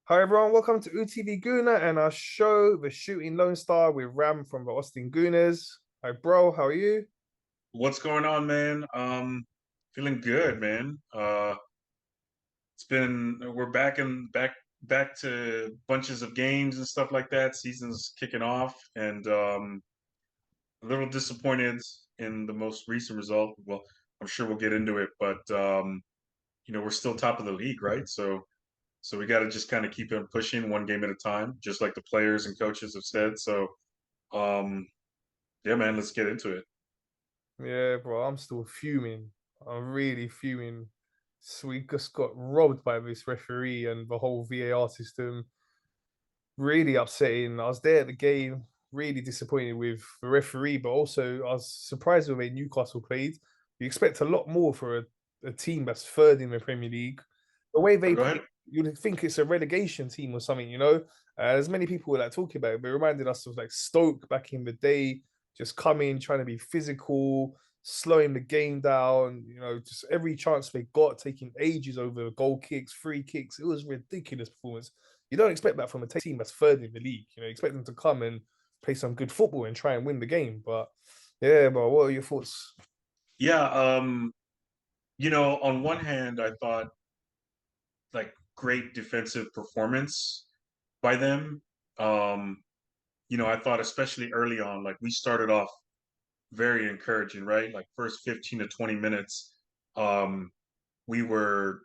Hi everyone, welcome to UTV Gooner and our show, The Shooting Lone Star with Ram from the Austin Gooners. Hi bro, how are you? What's going on, man? Feeling good, man. It's been we're back to bunches of games and stuff like that. Season's kicking off, and a little disappointed in the most recent result. Well, I'm sure we'll get into it, but we're still top of the league, right? So we got to just kind of keep on pushing one game at a time, just like the players and coaches have said. So um, yeah, man, let's get into it. Yeah, bro, I'm still fuming. I'm really fuming. So we just got robbed by this referee and the whole VAR system. Really upsetting. I was there at the game, really disappointed with the referee, but also I was surprised with the way Newcastle played. You expect a lot more for a team that's third in the Premier League. The way they Go play, ahead. you'd think it's a relegation team or something, you know? There's many people that talking about it, but it reminded us of like Stoke back in the day, just coming, trying to be physical, slowing the game down, just every chance they got, taking ages over goal kicks, free kicks. It was ridiculous performance. You don't expect that from a team that's third in the league. You expect them to come and play some good football and try and win the game. But yeah, but what are your thoughts? Yeah, on one hand, I thought like great defensive performance by them. Um, I thought especially early on, like we started off very encouraging, right? Like first 15 to 20 minutes, um, we were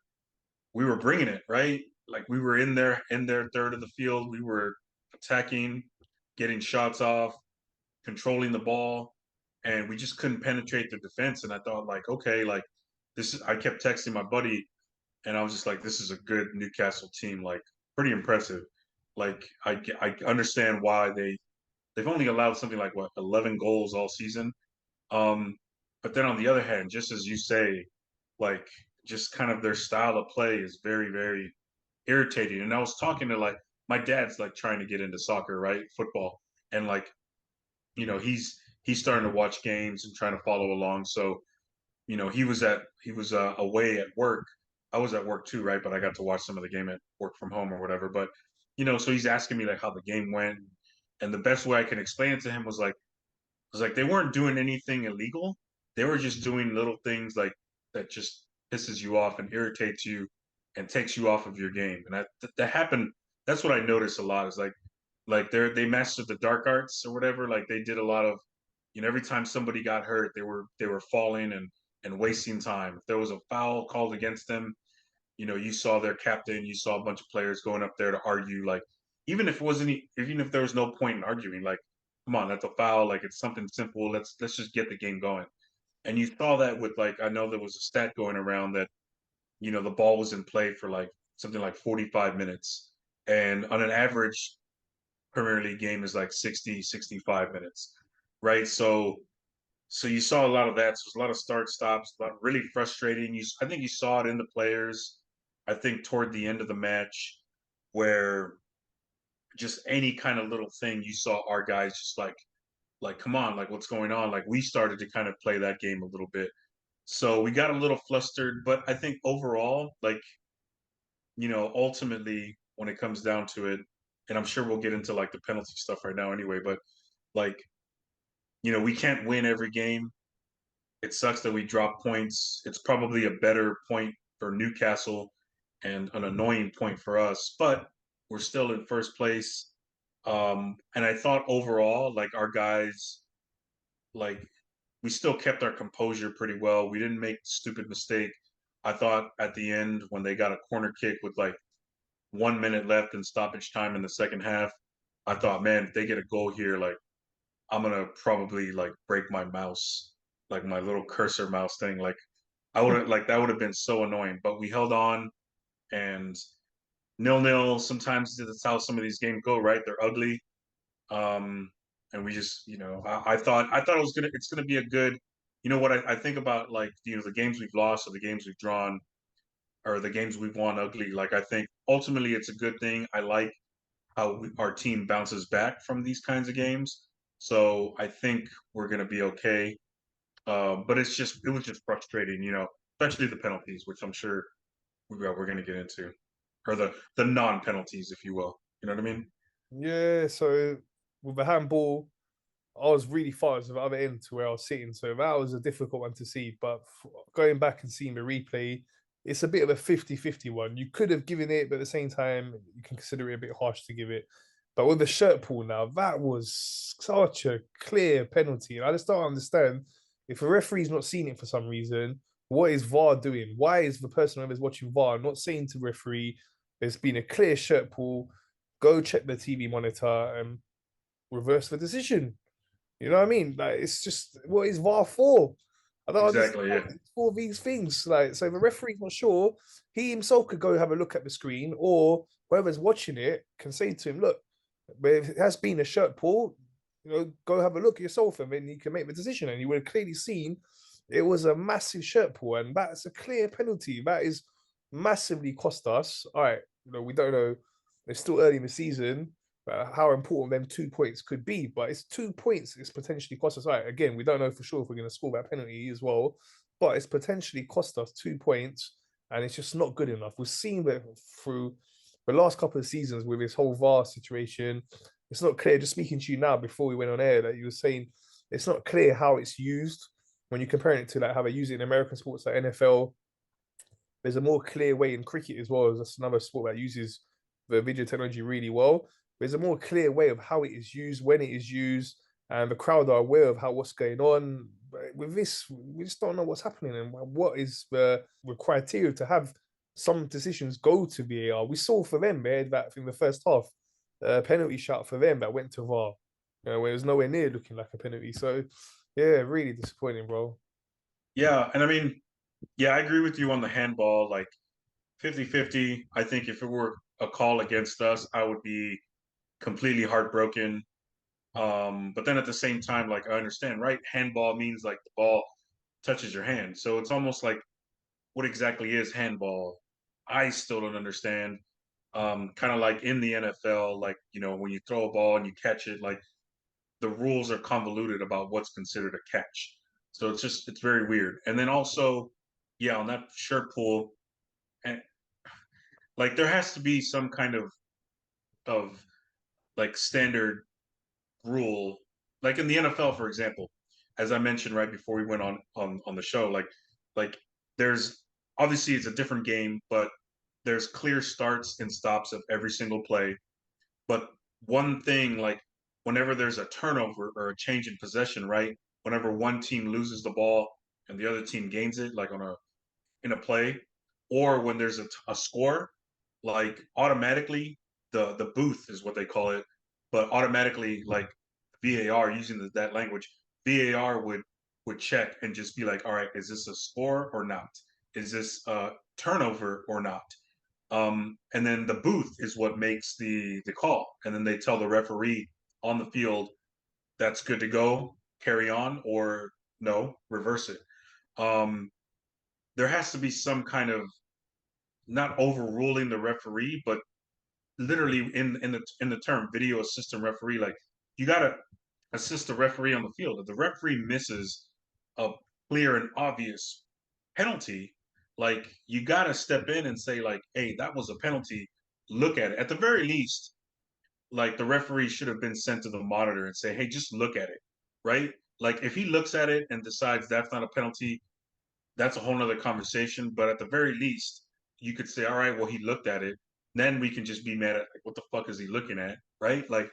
we were bringing it, right? Like we were in their third of the field, we were attacking, getting shots off, controlling the ball, and we just couldn't penetrate the defense. And I thought, like, okay, like this is. I kept texting my buddy, and I was just like, this is a good Newcastle team, like pretty impressive. Like I understand why they've only allowed something like what 11 goals all season. Um, but then on the other hand, just as you say, like just kind of their style of play is very, very irritating. And I was talking to like my dad's like trying to get into soccer, right? Football. And like, he's starting to watch games and trying to follow along. So, he was away at work. I was at work too, right? But I got to watch some of the game at work from home or whatever. But, so he's asking me like how the game went. And the best way I can explain it to him was like they weren't doing anything illegal. They were just doing little things like that just pisses you off and irritates you and takes you off of your game. And that happened. That's what I noticed a lot is like they mastered the dark arts or whatever. Like they did a lot of, every time somebody got hurt, they were falling and wasting time. If there was a foul called against them, you saw their captain, you saw a bunch of players going up there to argue. Like even if there was no point in arguing, like come on, that's a foul. Like it's something simple. Let's just get the game going. And you saw that with like I know there was a stat going around that the ball was in play for like something like 45 minutes, and on an average Premier League game is like 60, 65 minutes, right? So you saw a lot of that. So it was a lot of start stops, a lot really frustrating. I think you saw it in the players. I think toward the end of the match, where just any kind of little thing you saw our guys just like come on, like what's going on? Like we started to kind of play that game a little bit. So we got a little flustered, but I think overall, like, ultimately when it comes down to it, and I'm sure we'll get into like the penalty stuff right now anyway, but like, we can't win every game. It sucks that we drop points. It's probably a better point for Newcastle and an annoying point for us, but we're still in first place. And I thought overall, like our guys, like we still kept our composure pretty well. We didn't make stupid mistake. I thought at the end when they got a corner kick with like 1 minute left in stoppage time in the second half, I thought, man, if they get a goal here, like I'm gonna probably like break my mouse, like my little cursor mouse thing. Like I would have like that would have been so annoying. But we held on and 0-0. Sometimes that's how some of these games go, right? They're ugly. Um, and we just, I thought it's gonna be a good, what I think about like the games we've lost or the games we've drawn or the games we've won ugly. Like I think ultimately it's a good thing. I like how our team bounces back from these kinds of games. So I think we're gonna be okay. But it was just frustrating, especially the penalties, which I'm sure we're gonna get into. or the non penalties, if you will. You know what I mean? Yeah, so with the handball, I was really far to the other end to where I was sitting, so that was a difficult one to see. But going back and seeing the replay, it's a bit of a 50-50 one. You could have given it, but at the same time, you can consider it a bit harsh to give it. But with the shirt pull now, that was such a clear penalty. And I just don't understand if a referee's not seen it for some reason, what is VAR doing? Why is the person who's watching VAR not saying to the referee, there's been a clear shirt pull, go check the TV monitor and reverse the decision? You know what I mean? Like it's just what is VAR for? I don't understand Exactly. Yeah. for these things. Like, so if the referee's not sure, he himself could go have a look at the screen, or whoever's watching it can say to him, "Look, but if it has been a shirt pull, go have a look yourself, and then you can make the decision." And you would have clearly seen it was a massive shirt pull, and that's a clear penalty. That is massively cost us. All right, we don't know. It's still early in the season how important them 2 points could be. But it's 2 points. It's potentially cost us. Right, again, we don't know for sure if we're going to score that penalty as well, but it's potentially cost us 2 points, and it's just not good enough. We've seen that through the last couple of seasons with this whole VAR situation. It's not clear. Just speaking to you now before we went on air, that you were saying it's not clear how it's used when you're comparing it to like how they use it in American sports like NFL. There's a more clear way in cricket as well. That's another sport that uses the video technology really well. There's a more clear way of how it is used, when it is used, and the crowd are aware of how what's going on. But with this, we just don't know what's happening and what is the criteria to have some decisions go to VAR. We saw for them, man, that in the first half, penalty shot for them that went to VAR, where it was nowhere near looking like a penalty. So, yeah, really disappointing, bro. Yeah. And I mean, yeah, I agree with you on the handball, like 50-50. I think if it were a call against us, I would be completely heartbroken. But then at the same time, like I understand, right? Handball means like the ball touches your hand. So it's almost like what exactly is handball? I still don't understand. Kind of like in the NFL, like, when you throw a ball and you catch it, like the rules are convoluted about what's considered a catch. So it's very weird. And then also, yeah, on that shirt pull, and like there has to be some kind of like standard rule, like in the NFL, for example, as I mentioned right before we went on the show, like there's obviously it's a different game, but there's clear starts and stops of every single play. But one thing, like whenever there's a turnover or a change in possession, right? Whenever one team loses the ball and the other team gains it, like in a play, or when there's a score, like automatically the booth is what they call it, but automatically like VAR using that language, VAR would check and just be like, all right, is this a score or not? Is this a turnover or not? And then the booth is what makes the call, and then they tell the referee on the field that's good to go, carry on, or no, reverse it. Um, there has to be some kind of not overruling the referee, but literally in the term video assistant referee, like you gotta assist the referee on the field. If the referee misses a clear and obvious penalty, like you gotta step in and say, like, hey, that was a penalty. Look at it. At the very least, like the referee should have been sent to the monitor and say, hey, just look at it. Right? Like if he looks at it and decides that's not a penalty, that's a whole nother conversation. But at the very least, you could say, all right, well, he looked at it. Then we can just be mad at like, what the fuck is he looking at, right? Like,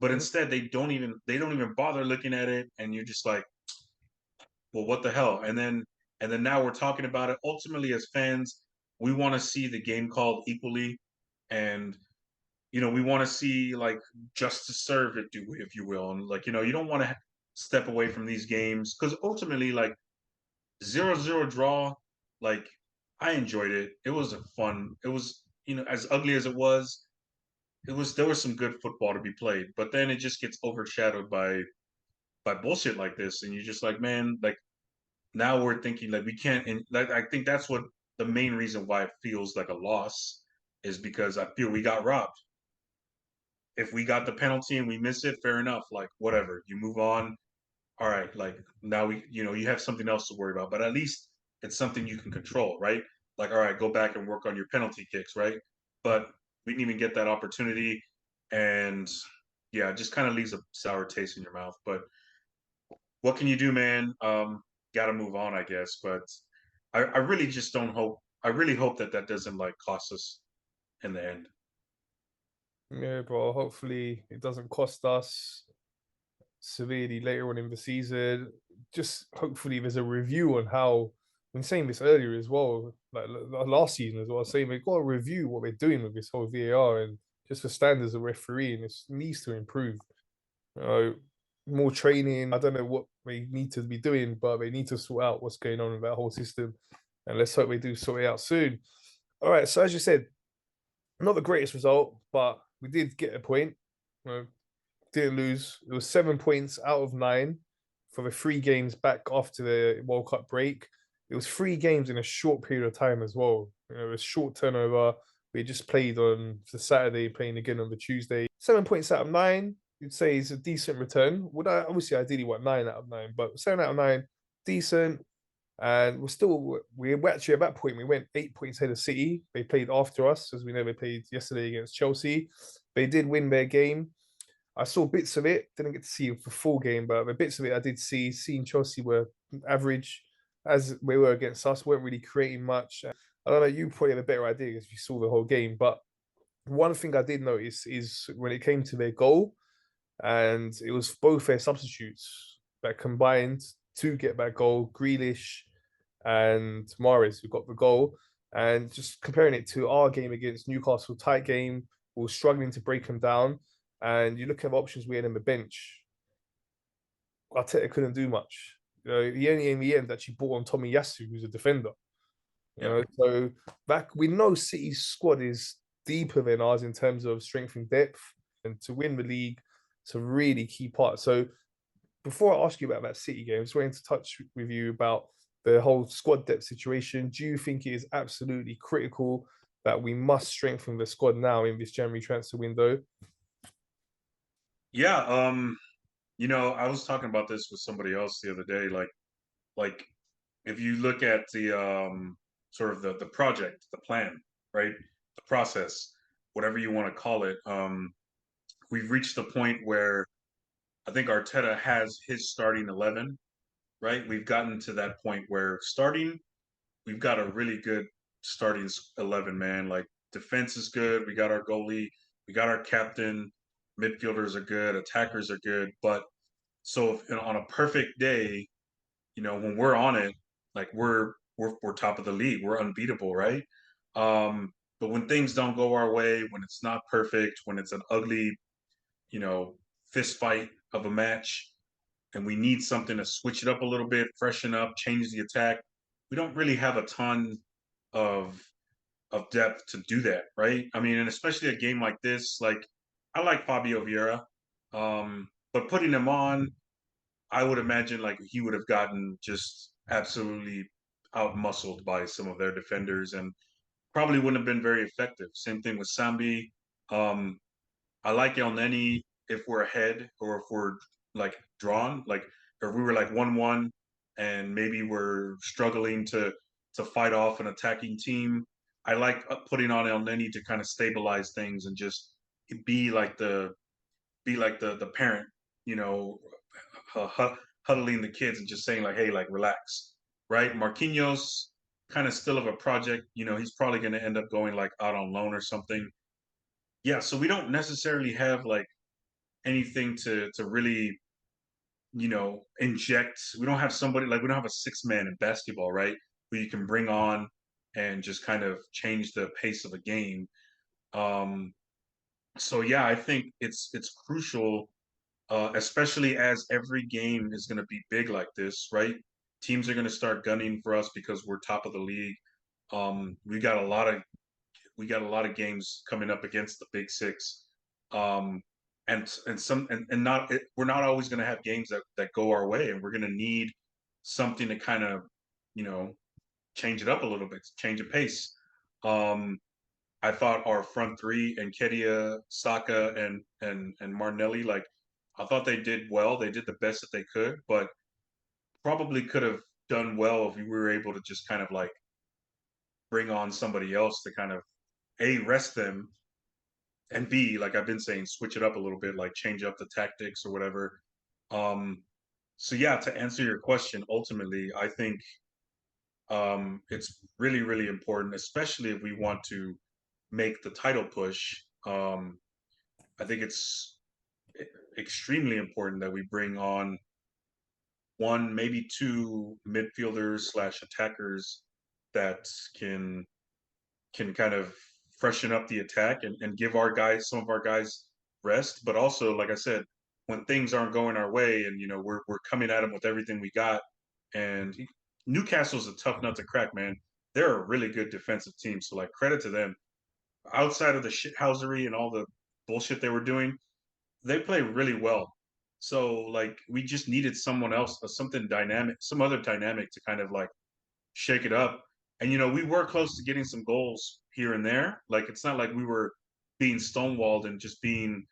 but Mhm. instead they don't even bother looking at it, and you're just like, well, what the hell? And then now we're talking about it. Ultimately, as fans, we want to see the game called equally, and we want to see like justice served, if you will, and like you don't want to step away from these games because ultimately, like 0-0 draw, like I enjoyed it. It was a fun. It was as ugly as it was there was some good football to be played, but then it just gets overshadowed by bullshit like this, and you're just like, man, like now we're thinking like we can't. And like I think that's what the main reason why it feels like a loss is because I feel we got robbed. If we got the penalty and we miss it, fair enough. Like whatever, you move on. All right, like now you have something else to worry about, but at least it's something you can control, right? Like, all right, go back and work on your penalty kicks, right? but we didn't even get that opportunity. And yeah, it just kind of leaves a sour taste in your mouth. But what can you do, man? Got to move on, I guess. But I really just don't hope. I really hope that that doesn't like cost us in the end. Yeah, bro. Hopefully it doesn't cost us severely later on in the season. Just hopefully there's a review on how. I've been saying this earlier as well, like last season as well. Saying we've got to review what we're doing with this whole VAR and just the standards of refereeing. It needs to improve. You know, more training. I don't know what they need to be doing, but they need to sort out what's going on with that whole system. And let's hope they do sort it out soon. All right. So as you said, not the greatest result, but we did get a point. You know, didn't lose. It was 7 points out of 9 for the 3 games back after the World Cup break. It was 3 games in a short period of time as well. You know, it was short turnover. We just played on the Saturday, playing again on the Tuesday. 7 points out of 9, you'd say is a decent return. Would I obviously ideally want 9 out of 9, but 7 out of 9, decent. And we're actually at that point, we went 8 points ahead of City. They played after us, as we know they played yesterday against Chelsea. They did win their game. I saw bits of it, didn't get to see the full game, but the bits of it I did see. Seeing Chelsea were average as we were against us, weren't really creating much. I don't know, you probably have a better idea if you saw the whole game, but one thing I did notice is when it came to their goal, and it was both their substitutes that combined to get that goal. Grealish and Mahrez who got the goal. And just comparing it to our game against Newcastle, tight game, we were struggling to break them down. And you look at the options we had in the bench. Arteta couldn't do much. You know, he only in the end actually brought on Tommy Yasu, who's a defender. You Yeah. know, so back we know City's squad is deeper than ours in terms of strength and depth, and to win the league, it's a really key part. So before I ask you about that City game, I just wanted to touch with you about the whole squad depth situation. Do you think it is absolutely critical that we must strengthen the squad now in this January transfer window? Yeah. I was talking about this with somebody else the other day. Like if you look at the sort of the project, the plan, right? The process, whatever you want to call it, we've reached the point where I think Arteta has his starting 11, right? We've gotten to that point where we've got a really good starting 11, man. Like defense is good. We got our goalie, we got our captain, midfielders are good, attackers are good. But so on a perfect day, when we're on it, like we're top of the league. We're unbeatable, right? But when things don't go our way, when it's not perfect, when it's an ugly, you know, fist fight of a match, and we need something to switch it up a little bit, freshen up, change the attack, we don't really have a ton of depth to do that, right? I mean, and especially a game like this, like I like Fabio Vieira, but putting him on, I would imagine like he would have gotten just absolutely out muscled by some of their defenders and probably wouldn't have been very effective. Same thing with Sambi. Um, I like El Neni if we're ahead or if we're like drawn, like if we were like 1-1 and maybe we're struggling to fight off an attacking team. I like putting on El Neni to kind of stabilize things and just be like the the parent, you know, huddling the kids and just saying like, hey, like relax, right? Marquinhos kind of still of a project. He's probably going to end up going like out on loan or something. Yeah, so we don't necessarily have like anything to really inject. We don't have somebody like we don't have a six-man in basketball, right? Who you can bring on and just kind of change the pace of a game. Um, so yeah, I think it's crucial, especially as every game is going to be big like this, right? Teams are going to start gunning for us because we're top of the league. We got a lot of games coming up against the Big Six, um, and not we're not always going to have games that go our way, and we're going to need something to kind of you know change it up a little bit, change the pace. Um, I thought our front three and Kedia, Saka, and Martinelli, like I thought they did well. They did the best that they could, but probably could have done well if we were able to just kind of like bring on somebody else to kind of A, rest them, and B, like I've been saying, switch it up a little bit, like change up the tactics or whatever. Um, so yeah, to answer your question, ultimately, I think it's really, really important, especially if we want to make the title push. I think it's extremely important that we bring on one, maybe two midfielders slash attackers that can kind of freshen up the attack and give our guys, some of our guys, rest. But also, like I said, when things aren't going our way and we're coming at them with everything we got, and Newcastle's a tough nut to crack, man. They're a really good defensive team, so like credit to them. Outside of the shithousery and all the bullshit they were doing, they play really well. So like we just needed someone else, something dynamic, some other dynamic to kind of like shake it up. And we were close to getting some goals here and there. Like it's not like we were being stonewalled and just being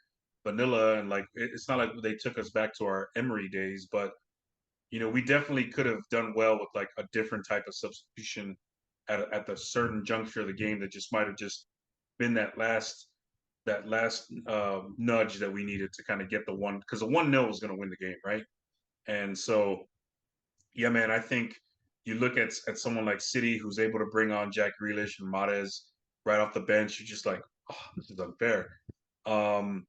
vanilla, and like it's not like they took us back to our Emery days, but we definitely could have done well with like a different type of substitution at the certain juncture of the game that just might have just been that last nudge that we needed to kind of get the one, because the 1-0 was going to win the game, right? And so, yeah, man, I think you look at someone like City who's able to bring on Jack Grealish and Mahrez right off the bench. You're just like, oh, this is unfair. Um,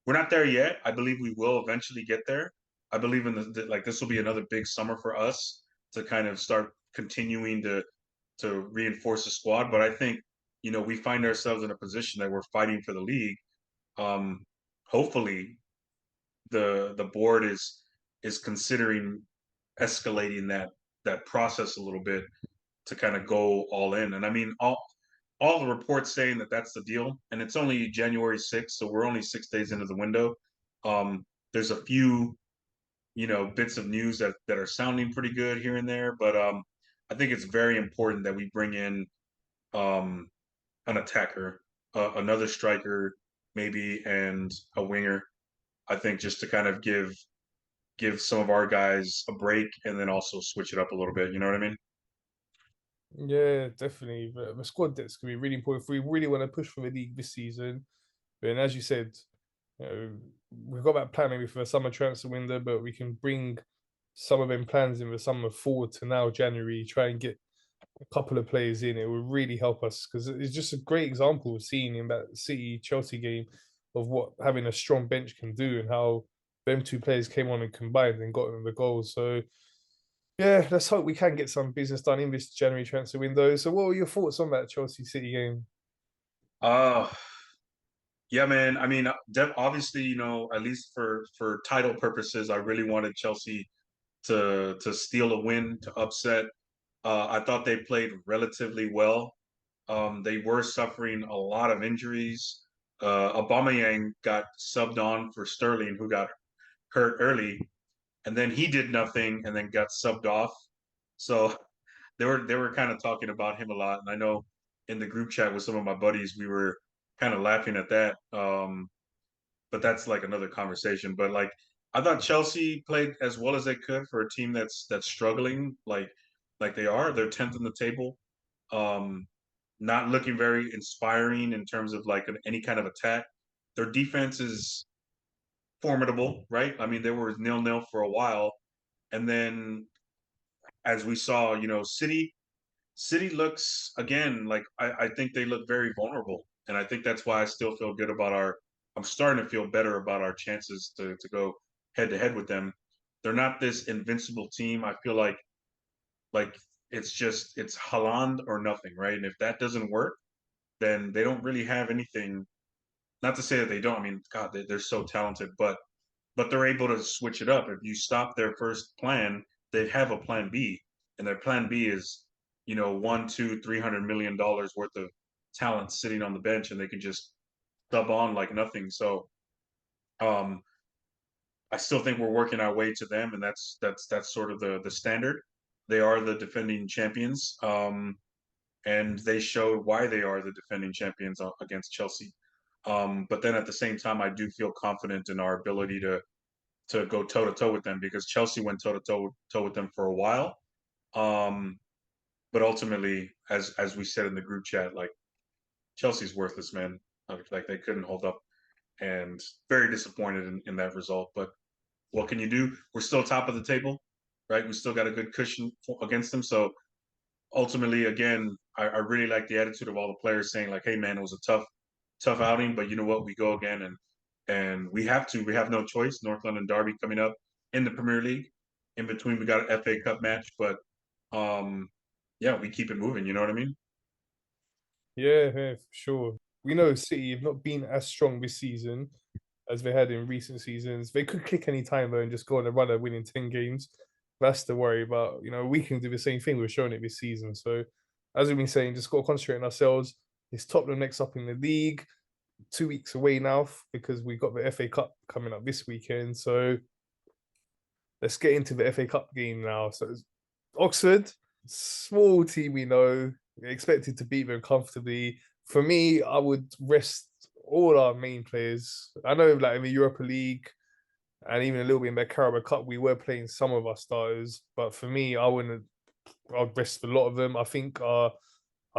we're not there yet. I believe we will eventually get there. I believe in like this will be another big summer for us to kind of start continuing to reinforce the squad. But I think we find ourselves in a position that we're fighting for the league. Um, hopefully, the board is considering escalating that process a little bit to kind of go all in. And I mean, all the reports saying that that's the deal, and it's only January 6th, so we're only 6 days into the window. There's a few, bits of news that are sounding pretty good here and there, but I think it's very important that we bring in um, an attacker, another striker, maybe, and a winger. I think just to kind of give some of our guys a break and then also switch it up a little bit. You know what I mean? Yeah, definitely. The squad depth can be really important if we really want to push for the league this season. But as you said, we've got that plan maybe for the summer transfer window, but we can bring some of them plans in the summer forward to now January, try and get a couple of players in. It will really help us because it's just a great example of seeing in that City Chelsea game of what having a strong bench can do and how them two players came on and combined and got them the goals. So yeah, let's hope we can get some business done in this January transfer window. So what were your thoughts on that Chelsea City game? Uh yeah, man. I mean, obviously, at least for title purposes, I really wanted Chelsea to steal a win, to upset. I thought they played relatively well. They were suffering a lot of injuries. Aubameyang got subbed on for Sterling, who got hurt early, and then he did nothing and then got subbed off. So they were kind of talking about him a lot, and I know in the group chat with some of my buddies we were kind of laughing at that. But that's like another conversation. But like I thought Chelsea played as well as they could for a team that's struggling, like they are. They're 10th in the table. Um, Not looking very inspiring in terms of like any kind of attack. Their defense is formidable, right? I mean, they were 0-0 for a while, and then as we saw, City looks again like I think they look very vulnerable, and I think that's why I still feel good about our. I'm starting to feel better about our chances to go head to head with them. They're not this invincible team. I feel like it's Haaland or nothing, right? And if that doesn't work, then they don't really have anything. Not to say that they don't. I mean, God, they're so talented, but they're able to switch it up. If you stop their first plan, they have a plan B, and their plan B is, one, two, $300 million worth of talent sitting on the bench, and they can just sub on like nothing. So, um, I still think we're working our way to them, and that's sort of the standard. They are the defending champions, and they showed why they are the defending champions against Chelsea. But then at the same time, I do feel confident in our ability to go toe to toe with them, because Chelsea went toe to toe with them for a while. Um, but ultimately, as we said in the group chat, like Chelsea's worthless, man. Like they couldn't hold up, and very disappointed in that result. But what can you do? We're still top of the table, right? We still got a good cushion against them. So ultimately, again, I really like the attitude of all the players saying like, "Hey, man, it was a tough outing, but you know what? We go again, and we have to. We have no choice. North London Derby coming up in the Premier League. In between, we got an FA Cup match, but um, yeah, we keep it moving. You know what I mean? Yeah, yeah, for sure. We know City have not been as strong this season as they had in recent seasons. They could click any time though and just go on a run of winning 10 games. That's the worry. But we can do the same thing. We're showing it this season. So as we've been saying, just got to concentrate on ourselves. It's Tottenham next up in the league, 2 weeks away now because we got the FA Cup coming up this weekend. So let's get into the FA Cup game now. So it's Oxford, small team we know, expected to beat them comfortably. For me, I would rest all our main players. I know, like in the Europa League and even a little bit in the Carabao Cup, we were playing some of our starters. But for me, I wouldn't. I'd rest a lot of them. I think our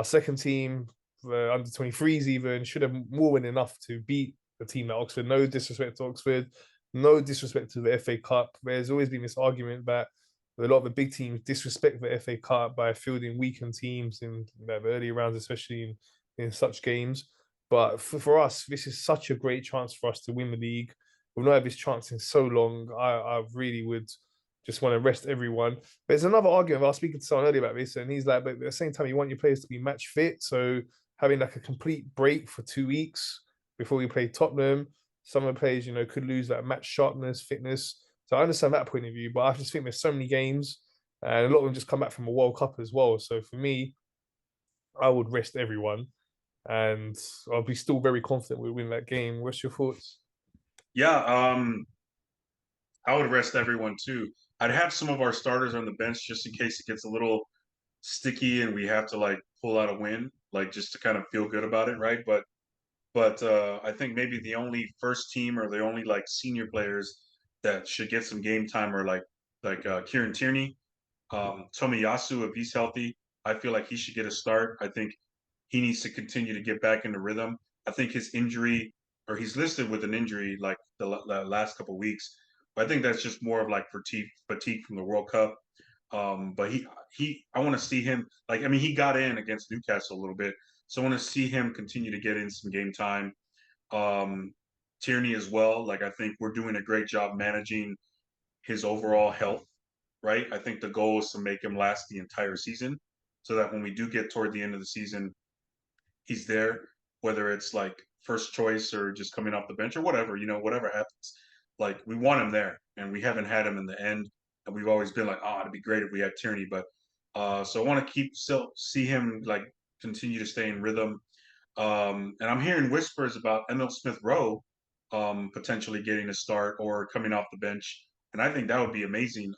second team, the under 23s, even should have more than enough to beat the team at Oxford. No disrespect to Oxford, no disrespect to the FA Cup. There's always been this argument that a lot of the big teams disrespect the FA Cup by fielding weakened teams in the early rounds, especially in such games. But for us, this is such a great chance for us to win the league. We've not had this chance in so long. I really would just want to rest everyone. But there's another argument. I was speaking to someone earlier about this, and he's like, but at the same time, you want your players to be match fit. So having like a complete break for 2 weeks before we play Tottenham, some of the players, could lose that match sharpness, fitness. So I understand that point of view, but I just think there's so many games, and a lot of them just come back from a World Cup as well. So for me, I would rest everyone, and I'll be still very confident we'll win that game. What's your thoughts? Yeah, I would rest everyone too. I'd have some of our starters on the bench just in case it gets a little sticky and we have to like pull out a win, like just to kind of feel good about it, right? But I think maybe the only first team or the only like senior players that should get some game time are like Kieran Tierney, Tomiyasu if he's healthy. I feel like he should get a start. I think he needs to continue to get back into rhythm. I think his injury, or he's listed with an injury like the last couple of weeks. But I think that's just more of like fatigue from the World Cup. But I want to see him like I mean he got in against Newcastle a little bit, so I want to see him continue to get in some game time. Um, Tierney as well. Like I think we're doing a great job managing his overall health. Right. I think the goal is to make him last the entire season, so that when we do get toward the end of the season, he's there, whether it's like first choice or just coming off the bench or whatever, whatever happens. Like we want him there, and we haven't had him in the end, and we've always been like, oh, it'd be great if we had Tierney, but so I want to still see him like continue to stay in rhythm. And I'm hearing whispers about Emil Smith Rowe potentially getting a start or coming off the bench, and I think that would be amazing.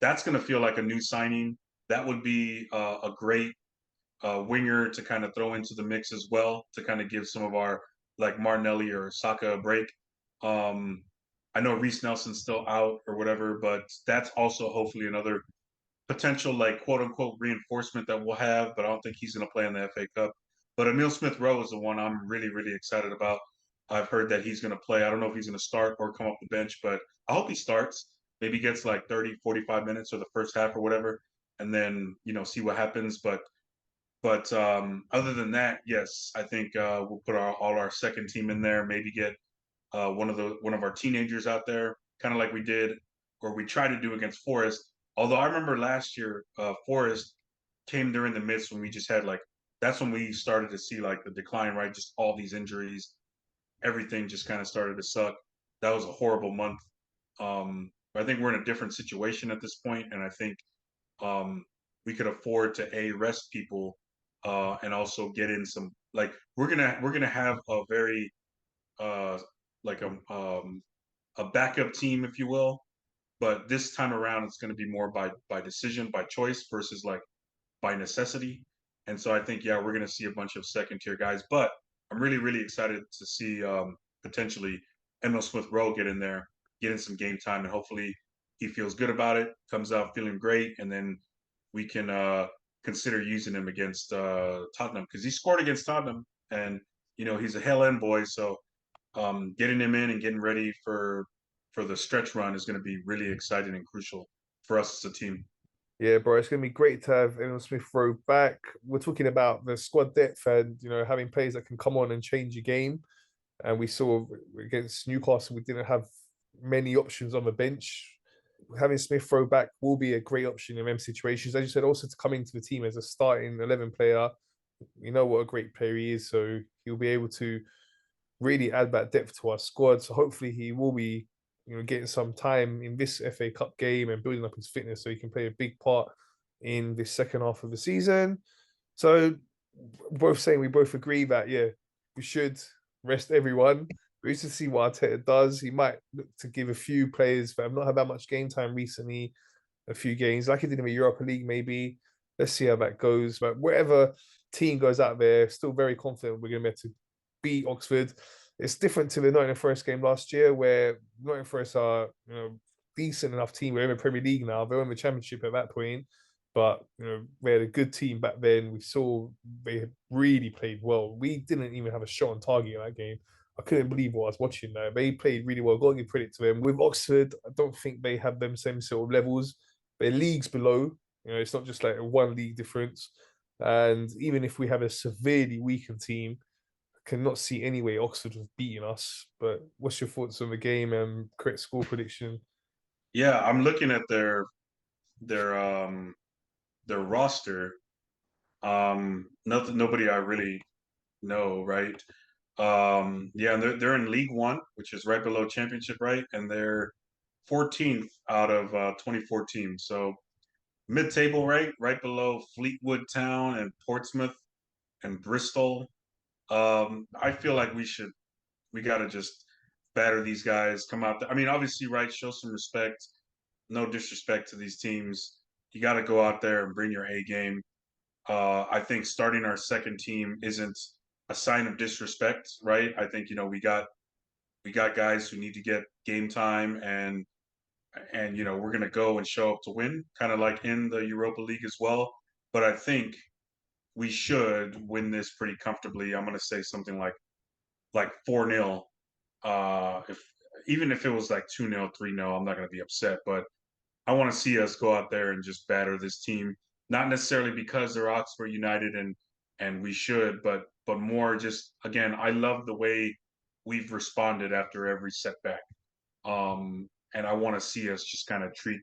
That's going to feel like a new signing. That would be a great winger to kind of throw into the mix as well to kind of give some of our like Martinelli or Saka a break. Um, I know Reese Nelson's still out or whatever, but that's also hopefully another potential like quote unquote reinforcement that we'll have. But I don't think he's going to play in the FA Cup. But Emil Smith Rowe is the one I'm really excited about. I've heard that he's going to play. I don't know if he's going to start or come off the bench, but I hope he starts. Maybe gets like 30, 45 minutes or the first half or whatever, and then see what happens. But other than that, yes, I think we'll put all our second team in there. Maybe get one of our teenagers out there, kind of like we did or we tried to do against Forest. Although I remember last year, Forest came during the midst when we just had like that's when we started to see like the decline, right? Just all these injuries, everything just kind of started to suck. That was a horrible month. But I think we're in a different situation at this point, and I think we could afford to rest people and also get in some like we're gonna have a very uh, like a backup team, if you will. But this time around, it's going to be more by decision, by choice versus like by necessity. And so I think we're going to see a bunch of second tier guys. But I'm really excited to see potentially Emil Smith Rowe get in there, get in some game time, and hopefully he feels good about it, comes out feeling great, and then we can consider using him against Tottenham because he scored against Tottenham, and he's a hell end boy. So getting him in and getting ready for the stretch run is going to be really exciting and crucial for us as a team. Yeah, bro, it's gonna be great to have Emil Smith Rowe back. We're talking about the squad depth and having players that can come on and change your game. And we saw against Newcastle, we didn't have many options on the bench. Having Smith Rowe back will be a great option in them situations. As you said, also to come into the team as a starting 11 player. We know what a great player he is, so he'll be able to really add that depth to our squad. So hopefully he will be, getting some time in this FA Cup game and building up his fitness so he can play a big part in this second half of the season. So both saying we both agree that we should rest everyone. We used to see what Arteta does. He might look to give a few players that have not had that much game time recently a few games, like he did in the Europa League, maybe. Let's see how that goes. But whatever team goes out there, still very confident we're going to be able to beat Oxford. It's different to the Nottingham Forest game last year, where Nottingham Forest are decent enough team. We're in the Premier League now. They're in the Championship at that point, but we had a good team back then. We saw they really played well. We didn't even have a shot on target in that game. I couldn't believe what I was watching there. They played really well. Got to give credit to them. With Oxford, I don't think they have them same sort of levels. Their leagues below. It's not just like a one league difference. And even if we have a severely weakened team, I cannot see any way Oxford have beaten us. But what's your thoughts on the game and correct score prediction? Yeah, I'm looking at their their roster. Nothing, nobody I really know, right? Yeah, and they're in League One, which is right below Championship, right? And they're 14th out of 24 teams. So mid-table, right below Fleetwood Town and Portsmouth and Bristol. I feel like we got to just batter these guys, come out there. I mean, obviously, right, show some respect. No disrespect to these teams. You got to go out there and bring your A game. I think starting our second team isn't a sign of disrespect, right? I think we got guys who need to get game time, and we're gonna go and show up to win, kind of like in the Europa League as well. But I think we should win this pretty comfortably. I'm gonna say something like 4-0. If even if it was like 2-0, 3-0, I'm not gonna be upset. But I want to see us go out there and just batter this team. Not necessarily because they're Oxford United and we should, but more just again, I love the way we've responded after every setback. And I want to see us just kind of treat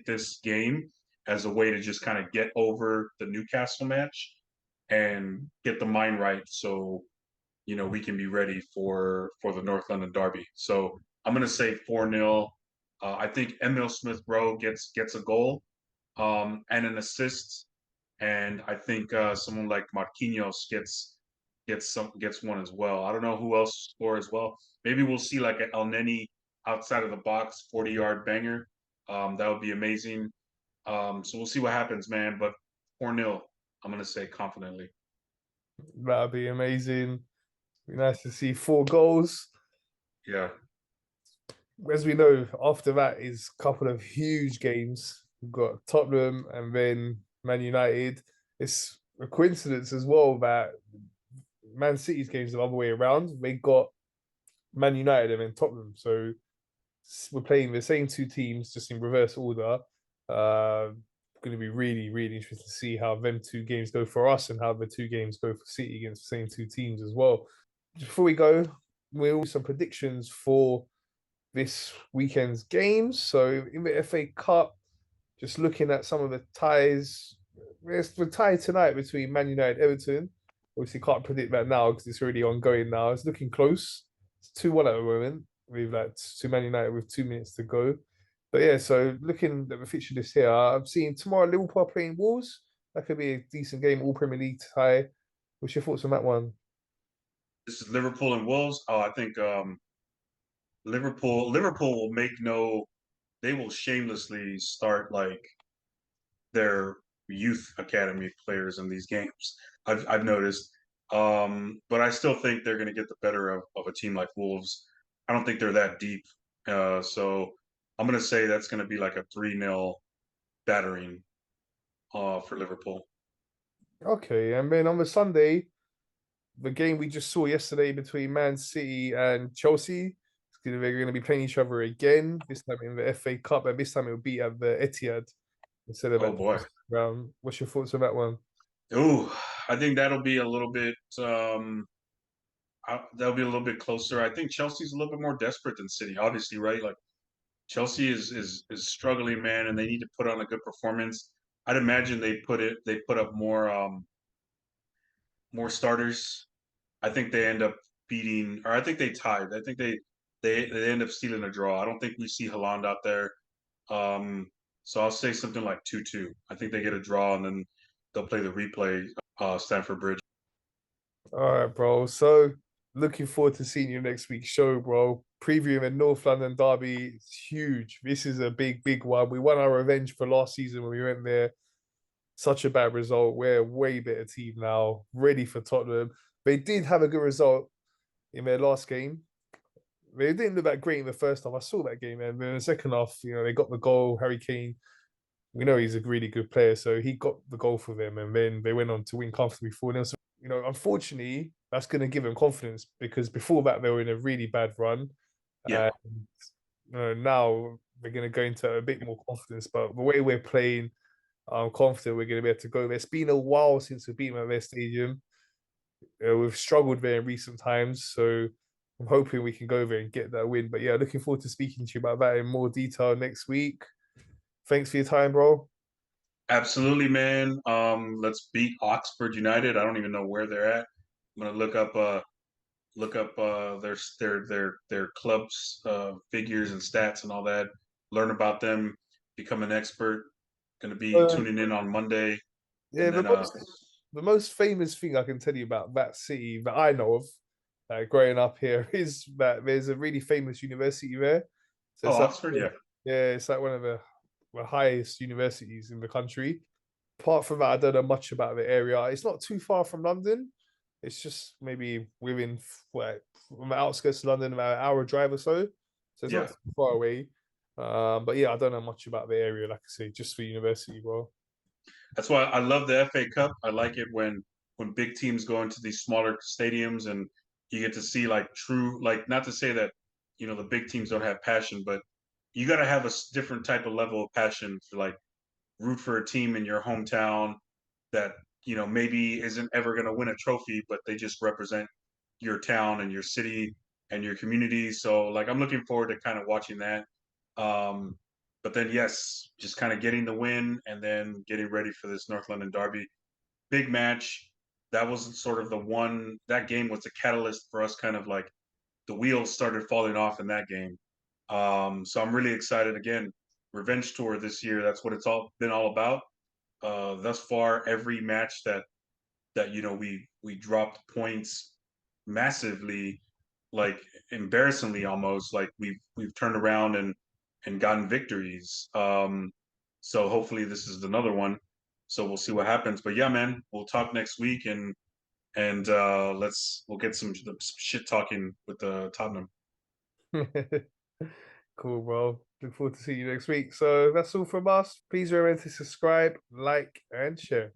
this game as a way to just kind of get over the Newcastle match and get the mind right so we can be ready for the North London derby. So I'm gonna say 4-0. I think Emil Smith Rowe gets a goal and an assist, and I think someone like Marquinhos gets one as well. I don't know who else score as well. Maybe we'll see like an El Neni outside of the box 40-yard banger. That would be amazing. So we'll see what happens, man. But 4-0, I'm gonna say confidently. That'd be amazing. Be nice to see 4 goals. Yeah. As we know, after that is a couple of huge games. We've got Tottenham and then Man United. It's a coincidence as well that Man City's games the other way around. They got Man United and then Tottenham. So we're playing the same two teams just in reverse order. Going to be really, really interesting to see how them two games go for us and how the two games go for City against the same two teams as well. Before we go, we'll do some predictions for this weekend's games. So in the FA Cup, just looking at some of the ties, there's the tie tonight between Man United and Everton. Obviously, can't predict that now because it's already ongoing now. It's looking close. It's 2-1 at the moment. We've like to Man United with 2 minutes to go. But yeah, so looking at the fixture list here, I'm seeing tomorrow Liverpool playing Wolves. That could be a decent game, all Premier League tie. What's your thoughts on that one? This is Liverpool and Wolves. Oh, I think Liverpool will make no. They will shamelessly start like their youth academy players in these games. I've noticed, but I still think they're going to get the better of a team like Wolves. I don't think they're that deep, so I'm going to say that's going to be like a 3-0 battering for Liverpool. Okay, and then on the Sunday, the game we just saw yesterday between Man City and Chelsea. They're going to be playing each other again. This time in the FA Cup, and this time it will be at the Etihad instead of Oh at boy. the ground. What's your thoughts on that one? Ooh, I think that'll be a little bit. That'll be a little bit closer. I think Chelsea's a little bit more desperate than City, obviously, right? Like Chelsea is struggling, man, and they need to put on a good performance. I'd imagine they put up more starters. I think they end up beating, or I think they tied. I think they end up stealing a draw. I don't think we see Haaland out there. Um, so I'll say something like 2-2. I think they get a draw, and then they'll play the replay, Stamford Bridge. All right, bro. So looking forward to seeing you next week's show, bro. Previewing the North London derby. It's huge. This is a big, big one. We won our revenge for last season when we went there. Such a bad result. We're a way better team now, ready for Tottenham. They did have a good result in their last game. They didn't look that great in the first half. I saw that game, and then in the second half, they got the goal. Harry Kane, we know he's a really good player, so he got the goal for them, and then they went on to win comfortably 4-0. So, unfortunately, that's going to give them confidence because before that they were in a really bad run, Yeah, and now they're going to go into a bit more confidence. But the way we're playing, I'm confident we're going to be able to go there. It's been a while since we've been at their stadium. We've struggled there in recent times, so I'm hoping we can go there and get that win. But yeah, looking forward to speaking to you about that in more detail next week. Thanks for your time, bro. absolutely, man. Let's beat Oxford United. I don't even know where they're at. I'm gonna look up their clubs figures and stats and all that. Learn about them. Become an expert. Going to be Uh, tuning in on Monday, yeah, and the then most famous thing I can tell you about that city that I know of, growing up here, is that there's a really famous university there. So oh, it's like, Oxford, yeah. yeah, it's like one of the highest universities in the country. Apart from that, I don't know much about the area. It's not too far from London. It's just maybe within what, from the outskirts of London, about an hour drive or so. So it's not Yeah, too far away. But yeah, I don't know much about the area, like I say, just for university, bro. that's why I love the FA Cup. I like it when big teams go into these smaller stadiums and you get to see like true, like not to say that the big teams don't have passion, but you got to have a different type of level of passion to like root for a team in your hometown that maybe isn't ever going to win a trophy, but they just represent your town and your city and your community. So like I'm looking forward to kind of watching that. Um, but then yes, just kind of getting the win and then getting ready for this North London derby. Big match. That was sort of the one that game was the catalyst for us kind of like the wheels started falling off in that game. So I'm really excited again. Revenge tour this year. That's what it's all been all about. Thus far, every match that we dropped points massively, like embarrassingly almost, like we've turned around and gotten victories. So hopefully this is another one. So we'll see what happens. But yeah, man, we'll talk next week and we'll get some shit talking with the Tottenham. Cool, bro. Look forward to seeing you next week. So that's all from us. Please remember to subscribe, like, and share.